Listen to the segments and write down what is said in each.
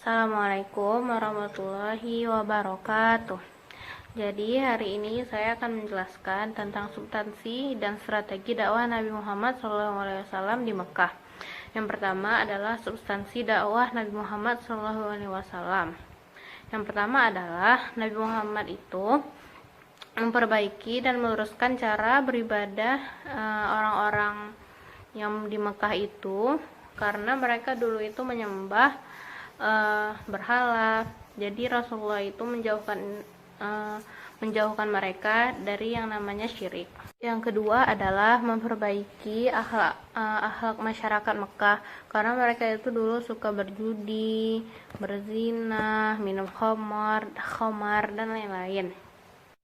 Assalamualaikum warahmatullahi wabarakatuh. Jadi hari ini saya akan menjelaskan tentang substansi dan strategi dakwah Nabi Muhammad SAW di Mekah. Yang pertama adalah substansi dakwah Nabi Muhammad SAW. Yang pertama adalah Nabi Muhammad itu memperbaiki dan meluruskan cara beribadah orang-orang yang di Mekah itu, karena mereka dulu itu menyembah berhala. Jadi Rasulullah itu menjauhkan mereka dari yang namanya syirik. Yang kedua adalah memperbaiki akhlak masyarakat Mekah, karena mereka itu dulu suka berjudi, berzina, minum khamar dan lain-lain.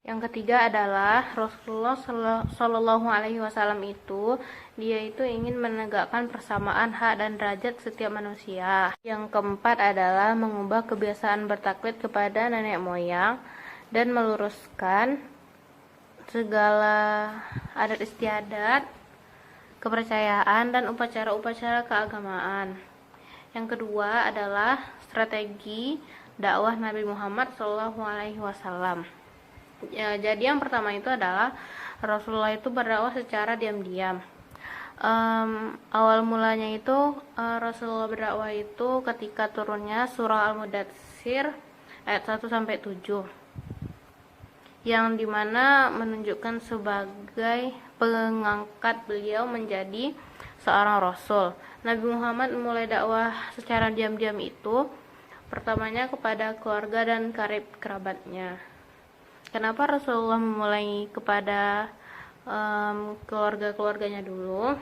Yang ketiga adalah Rasulullah Shallallahu Alaihi Wasallam itu dia itu ingin menegakkan persamaan hak dan derajat setiap manusia. Yang keempat adalah mengubah kebiasaan bertaklid kepada nenek moyang dan meluruskan segala adat istiadat, kepercayaan dan upacara-upacara keagamaan. Yang kedua adalah strategi dakwah Nabi Muhammad Shallallahu Alaihi Wasallam. Ya, jadi yang pertama itu adalah Rasulullah itu berdakwah secara diam-diam. Awal mulanya itu Rasulullah berdakwah itu ketika turunnya surah Al-Mudatsir ayat 1-7, yang dimana menunjukkan sebagai pengangkat beliau menjadi seorang Rasul. Nabi Muhammad mulai dakwah secara diam-diam itu pertamanya kepada keluarga dan karib kerabatnya. Kenapa Rasulullah memulai kepada keluarga-keluarganya dulu?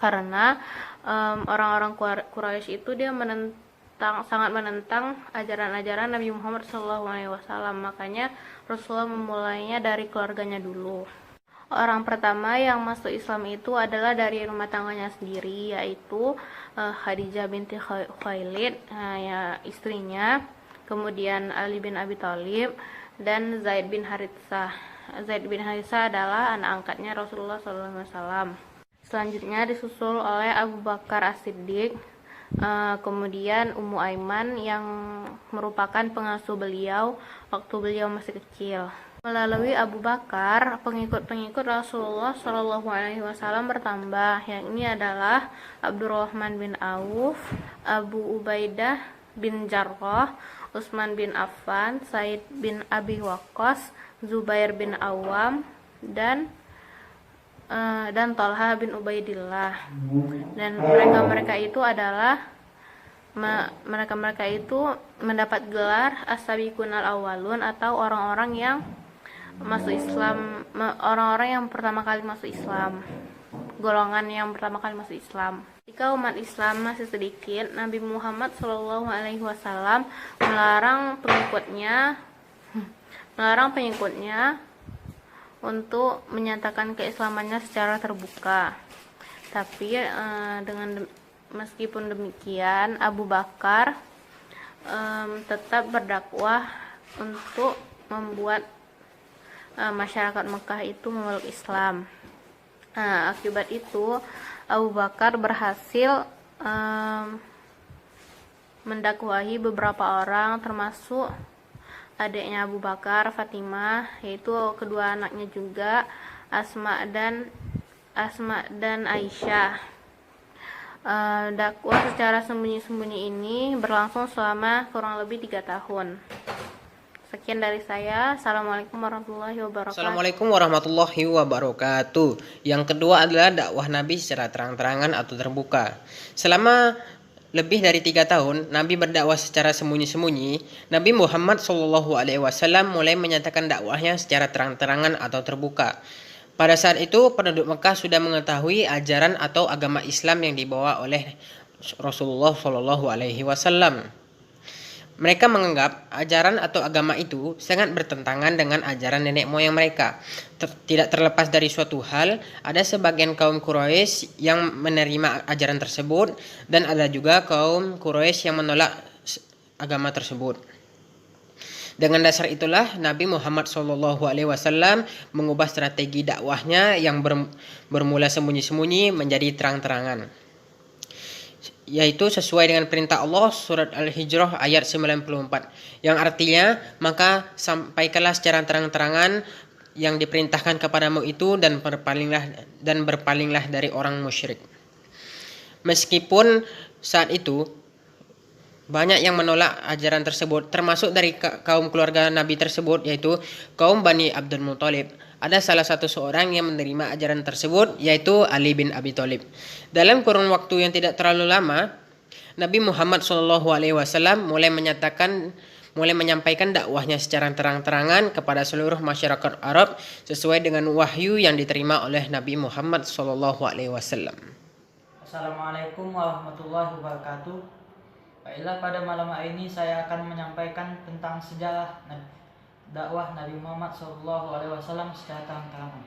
Karena orang-orang Quraisy itu dia sangat menentang ajaran-ajaran Nabi Muhammad SAW. Makanya Rasulullah memulainya dari keluarganya dulu. Orang pertama yang masuk Islam itu adalah dari rumah tangganya sendiri, yaitu Khadijah binti Khuwailid, ya, istrinya. Kemudian Ali bin Abi Thalib dan Zaid bin Haritsah. Zaid bin Haritsah adalah anak angkatnya Rasulullah SAW. Selanjutnya disusul oleh Abu Bakar As-Siddiq, kemudian Ummu Aiman yang merupakan pengasuh beliau waktu beliau masih kecil. Melalui Abu Bakar, pengikut-pengikut Rasulullah SAW bertambah, yakni adalah Abdurrahman bin Auf, Abu Ubaidah bin Jarrah, Utsman bin Affan, Said bin Abi Waqqas, Zubair bin Awam, dan Thalha bin Ubaidillah. Dan mereka itu adalah mereka itu mendapat gelar as-sabiqunal awwalun, atau orang-orang yang masuk Islam, orang-orang yang pertama kali masuk Islam, golongan yang pertama kali masuk Islam. Jika umat Islam masih sedikit, Nabi Muhammad SAW melarang pengikutnya untuk menyatakan keislamannya secara terbuka. Tapi meskipun demikian, Abu Bakar tetap berdakwah untuk membuat masyarakat Mekah itu memeluk Islam. Akibat itu Abu Bakar berhasil mendakwahi beberapa orang, termasuk adiknya Abu Bakar, Fatimah, yaitu kedua anaknya juga, Asma dan Aisyah. Dakwah secara sembunyi-sembunyi ini berlangsung selama kurang lebih 3 tahun. Sekian dari saya. Assalamualaikum warahmatullahi wabarakatuh. Assalamualaikum warahmatullahi wabarakatuh. Yang kedua adalah dakwah Nabi secara terang-terangan atau terbuka. Selama lebih dari 3 tahun Nabi berdakwah secara sembunyi-sembunyi. Nabi Muhammad SAW mulai menyatakan dakwahnya secara terang-terangan atau terbuka. Pada saat itu penduduk Mekah sudah mengetahui ajaran atau agama Islam yang dibawa oleh Rasulullah SAW. Mereka menganggap ajaran atau agama itu sangat bertentangan dengan ajaran nenek moyang mereka. Tidak terlepas dari suatu hal, ada sebagian kaum Quraisy yang menerima ajaran tersebut, dan ada juga kaum Quraisy yang menolak agama tersebut. Dengan dasar itulah Nabi Muhammad SAW mengubah strategi dakwahnya yang bermula sembunyi-sembunyi menjadi terang-terangan. yaitu sesuai dengan perintah Allah surat Al-Hijrah ayat 94 yang artinya maka sampaikanlah secara terang-terangan yang diperintahkan kepadamu itu dan berpalinglah dari orang musyrik. Meskipun saat itu banyak yang menolak ajaran tersebut, termasuk dari kaum keluarga Nabi tersebut, yaitu kaum Bani Abdul Muthalib. Ada salah satu seorang yang menerima ajaran tersebut, yaitu Ali bin Abi Thalib. Dalam kurun waktu yang tidak terlalu lama, Nabi Muhammad SAW mulai menyampaikan dakwahnya secara terang-terangan kepada seluruh masyarakat Arab sesuai dengan wahyu yang diterima oleh Nabi Muhammad SAW. Assalamualaikum warahmatullahi wabarakatuh. Baiklah, pada malam hari ini saya akan menyampaikan tentang sejarah dakwah Nabi Muhammad SAW secara terang-terangan.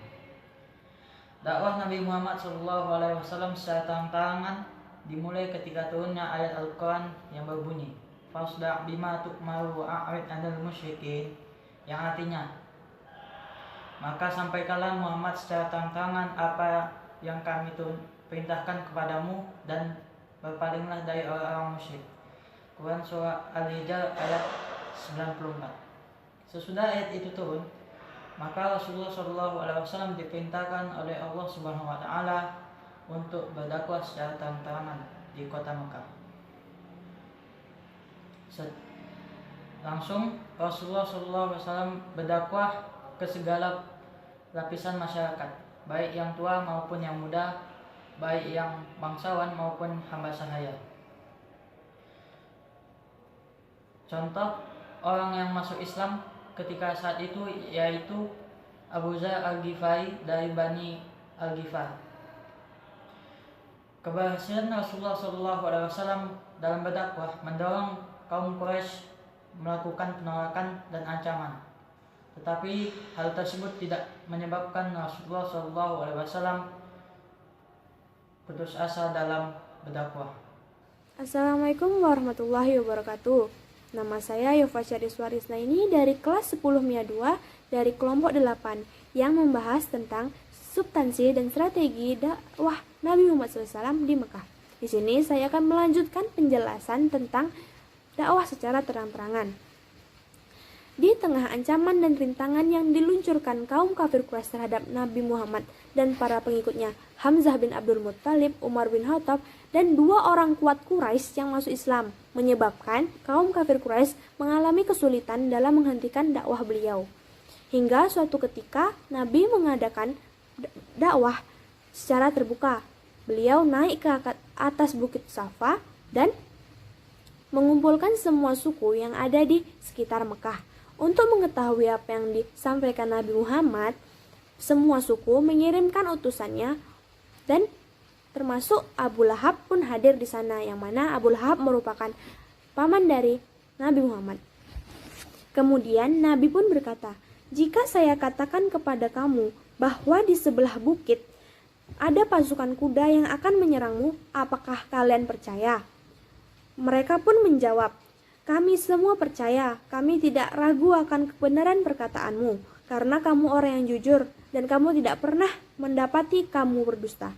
Dakwah Nabi Muhammad SAW secara terang-terangan dimulai ketika turunnya ayat Al-Quran yang berbunyi Fasda' bima tu'maru wa'arid 'anil musyrikin, yang artinya maka sampaikanlah Muhammad secara terang-terangan apa yang kami perintahkan kepadamu dan berpalinglah dari orang-orang musyrik. Quran surah Al-Hijr ayat 94. Sesudah ayat itu turun, maka Rasulullah SAW diperintahkan oleh Allah Subhanahu Wa Taala untuk berdakwah secara terang-terangan di kota Mekah. Langsung Rasulullah SAW berdakwah ke segala lapisan masyarakat, baik yang tua maupun yang muda, baik yang bangsawan maupun hamba sahaya. Contoh orang yang masuk Islam ketika saat itu yaitu Abu Dzar Al-Ghifari dari Bani Al-Ghifar. Keberhasilan Rasulullah SAW dalam berdakwah mendorong kaum Quraisy melakukan penolakan dan ancaman. Tetapi hal tersebut tidak menyebabkan Rasulullah SAW putus asa dalam berdakwah. Assalamualaikum warahmatullahi wabarakatuh. Nama saya Yova Syadiswarisna ini dari kelas 10 MIA 2 dari kelompok 8 yang membahas tentang substansi dan strategi dakwah Nabi Muhammad SAW di Mekah. Di sini saya akan melanjutkan penjelasan tentang dakwah secara terang-terangan. Di tengah ancaman dan rintangan yang diluncurkan kaum kafir Quraisy terhadap Nabi Muhammad dan para pengikutnya, Hamzah bin Abdul Muttalib, Umar bin Khattab, dan 2 orang kuat Quraisy yang masuk Islam, menyebabkan kaum kafir Quraisy mengalami kesulitan dalam menghentikan dakwah beliau. Hingga suatu ketika Nabi mengadakan dakwah secara terbuka. Beliau naik ke atas bukit Safa dan mengumpulkan semua suku yang ada di sekitar Mekah. Untuk mengetahui apa yang disampaikan Nabi Muhammad, semua suku mengirimkan utusannya dan termasuk Abu Lahab pun hadir di sana, yang mana Abu Lahab merupakan paman dari Nabi Muhammad. Kemudian Nabi pun berkata, "Jika saya katakan kepada kamu bahwa di sebelah bukit ada pasukan kuda yang akan menyerangmu, apakah kalian percaya?" Mereka pun menjawab, "Kami semua percaya, kami tidak ragu akan kebenaran perkataanmu, karena kamu orang yang jujur dan kamu tidak pernah mendapati kamu berdusta."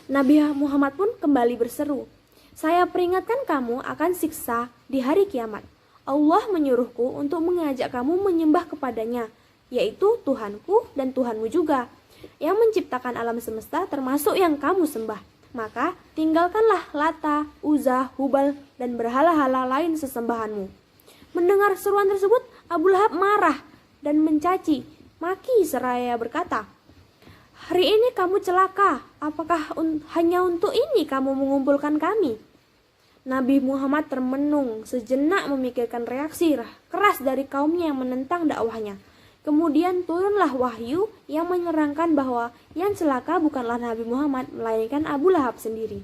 Nabi Muhammad pun kembali berseru, "Saya peringatkan kamu akan siksa di hari kiamat. Allah menyuruhku untuk mengajak kamu menyembah kepadanya, yaitu Tuhanku dan Tuhanmu juga, yang menciptakan alam semesta termasuk yang kamu sembah. Maka tinggalkanlah Lata, Uzza, Hubal, dan berhala-hala lain sesembahanmu." Mendengar seruan tersebut, Abu Lahab marah dan mencaci maki seraya berkata, "Hari ini kamu celaka, apakah hanya untuk ini kamu mengumpulkan kami?" Nabi Muhammad termenung sejenak memikirkan reaksi keras dari kaumnya yang menentang dakwahnya. Kemudian turunlah wahyu yang menerangkan bahwa yang celaka bukanlah Nabi Muhammad, melainkan Abu Lahab sendiri.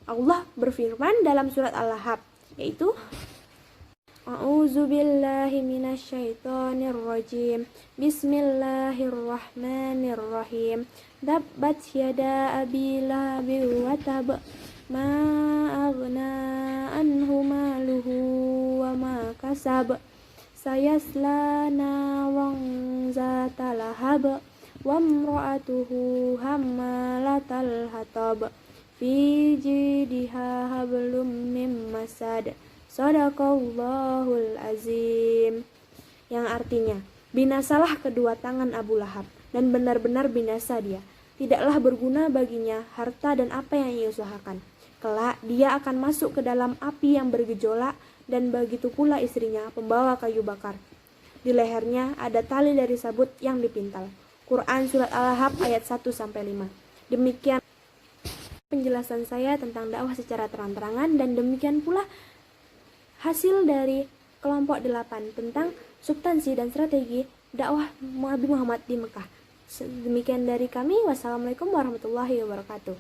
Allah berfirman dalam surat Al-Lahab, yaitu A'udzubillahi minasyaitonirrajim. Bismillahirrahmanirrahim. Tabbat yada abi lahabin wa tab. Ma aghna anhu maluhu wa ma kasab. Sayasla naran zata lahab. Wa imra'atuhu hammalatal hatab. fi jidha hablum mim masad. Shadaqallahul azim. Yang artinya, binasalah kedua tangan Abu Lahab, dan benar-benar binasa dia. Tidaklah berguna baginya harta dan apa yang ia usahakan. Kelak dia akan masuk ke dalam api yang bergejolak, dan begitu pula istrinya, pembawa kayu bakar. Di lehernya ada tali dari sabut yang dipintal. Quran Surat Al-Lahab ayat 1-5. Demikian penjelasan saya tentang dakwah secara terang-terangan, dan demikian pula hasil dari kelompok 8 tentang substansi dan strategi dakwah Nabi Muhammad di Mekah. Demikian dari kami. Wassalamualaikum warahmatullahi wabarakatuh.